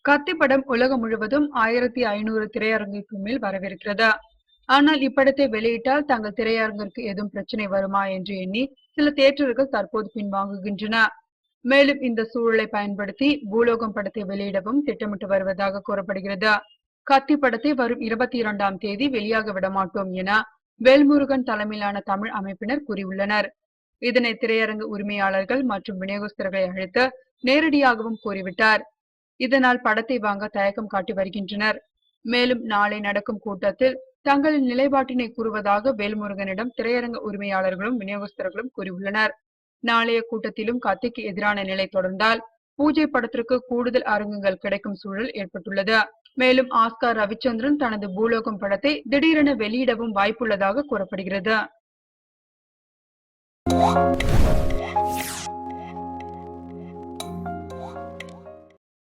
கத்தி படம் உலகம் முழுவதும் 1500 திரையரங்குக்கு மேல் வரவிருக்கிறது. ஆனால் இப்படத்தை வெளியிட்டால் தங்கள் திரையரங்கிற்கு எதுவும் பிரச்சனை வருமா என்று எண்ணி சில தியேட்டர்கள் தற்போது பின்வாங்குகின்றன. மேலும் இந்த சூழலை பயன்படுத்தி பூலோகம் படத்தை வெளியிடவும் திட்டமிட்டு வருவதாக கூறப்படுகிறது. கத்தி படத்தை வரும் 22ஆம் தேதி வெளியாக விடமாட்டோம் என வேல்முருகன் தலைமையிலான தமிழ் அமைப்பினர் கூறியுள்ளனர். இதனை திரையரங்கு உரிமையாளர்கள் மற்றும் விநியோகஸ்தர்களை அழைத்து நேரடியாகவும் கூறிவிட்டார். இதனால் படத்தை வாங்க தயக்கம் காட்டி வருகின்றனர். மேலும் நாளை நடக்கும் கூட்டத்தில் தங்களின் நிலைப்பாட்டினை கூறுவதாக வேல்முருகனிடம் திரையரங்க உரிமையாளர்களும் விநியோகஸ்தர்களும் கூறியுள்ளனர். நாளைய கூட்டத்திலும் கத்திக்கு எதிரான நிலை தொடர்ந்தால் பூஜை படத்திற்கு கூடுதல் அரங்குகள் கிடைக்கும் சூழல் ஏற்பட்டுள்ளது. மேலும் ஆஸ்கார் ரவிச்சந்திரன் தனது பூலோகம் படத்தை திடீரென வெளியிடவும் வாய்ப்புள்ளதாக கூறப்படுகிறது.